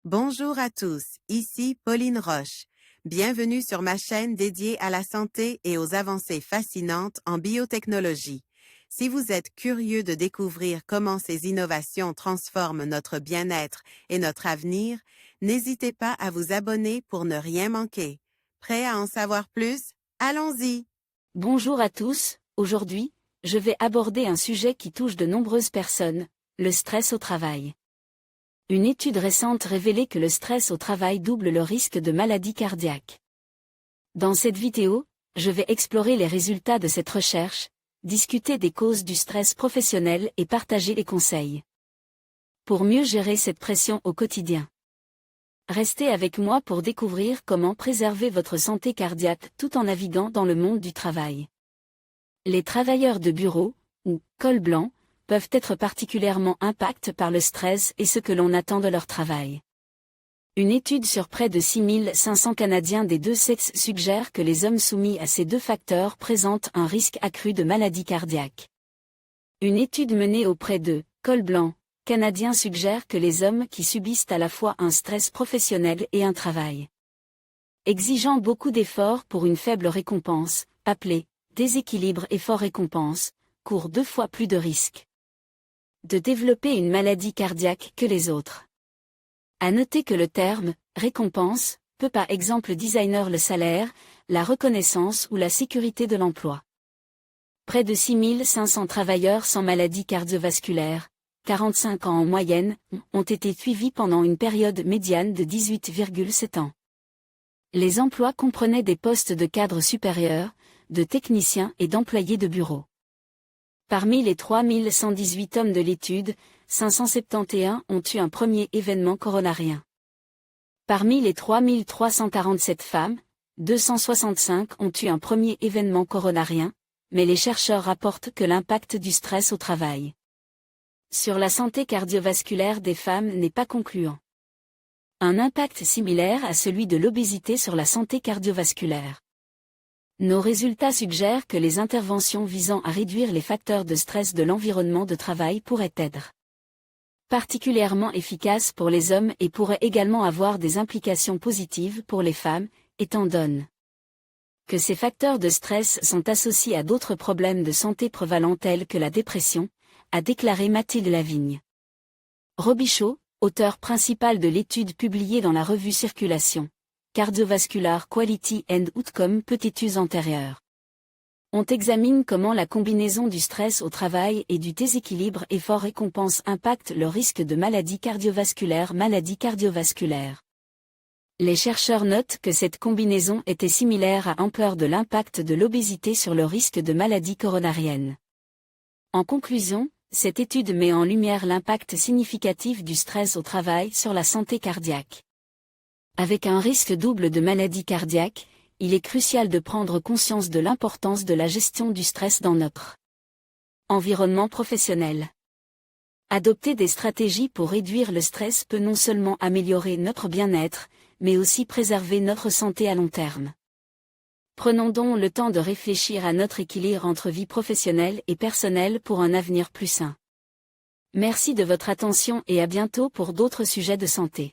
Bonjour à tous, ici Pauline Roche. Bienvenue sur ma chaîne dédiée à la santé et aux avancées fascinantes en biotechnologie. Si vous êtes curieux de découvrir comment ces innovations transforment notre bien-être et notre avenir, n'hésitez pas à vous abonner pour ne rien manquer. Prêt à en savoir plus? Allons-y! Bonjour à tous, aujourd'hui, je vais aborder un sujet qui touche de nombreuses personnes, le stress au travail. Une étude récente révélait que le stress au travail double le risque de maladie cardiaque. Dans cette vidéo, je vais explorer les résultats de cette recherche, discuter des causes du stress professionnel et partager les conseils pour mieux gérer cette pression au quotidien. Restez avec moi pour découvrir comment préserver votre santé cardiaque tout en naviguant dans le monde du travail. Les travailleurs de bureau, ou col blanc, peuvent être particulièrement impactés par le stress et ce que l'on attend de leur travail. Une étude sur près de 6500 Canadiens des deux sexes suggère que les hommes soumis à ces deux facteurs présentent un risque accru de maladie cardiaque. Une étude menée auprès de col blanc Canadiens suggère que les hommes qui subissent à la fois un stress professionnel et un travail exigeant beaucoup d'efforts pour une faible récompense, appelé déséquilibre effort-récompense, courent 2 fois plus de risques de développer une maladie cardiaque que les autres. À noter que le terme « récompense » peut par exemple désigner le salaire, la reconnaissance ou la sécurité de l'emploi. Près de 6500 travailleurs sans maladie cardiovasculaire, 45 ans en moyenne, ont été suivis pendant une période médiane de 18,7 ans. Les emplois comprenaient des postes de cadres supérieurs, de techniciens et d'employés de bureau. Parmi les 3118 hommes de l'étude, 571 ont eu un premier événement coronarien. Parmi les 3347 femmes, 265 ont eu un premier événement coronarien, mais les chercheurs rapportent que l'impact du stress au travail sur la santé cardiovasculaire des femmes n'est pas concluant. Un impact similaire à celui de l'obésité sur la santé cardiovasculaire. Nos résultats suggèrent que les interventions visant à réduire les facteurs de stress de l'environnement de travail pourraient être particulièrement efficaces pour les hommes et pourraient également avoir des implications positives pour les femmes, étant donné que ces facteurs de stress sont associés à d'autres problèmes de santé prévalents tels que la dépression, a déclaré Mathilde Lavigne Robichaud, auteur principal de l'étude publiée dans la revue Circulation, Cardiovascular Quality and Outcome Études antérieures. On examine comment la combinaison du stress au travail et du déséquilibre effort-récompense impacte le risque de maladie cardiovasculaire. Les chercheurs notent que cette combinaison était similaire à l'ampleur de l'impact de l'obésité sur le risque de maladie coronarienne. En conclusion, cette étude met en lumière l'impact significatif du stress au travail sur la santé cardiaque. Avec un risque double de maladie cardiaque, il est crucial de prendre conscience de l'importance de la gestion du stress dans notre environnement professionnel. Adopter des stratégies pour réduire le stress peut non seulement améliorer notre bien-être, mais aussi préserver notre santé à long terme. Prenons donc le temps de réfléchir à notre équilibre entre vie professionnelle et personnelle pour un avenir plus sain. Merci de votre attention et à bientôt pour d'autres sujets de santé.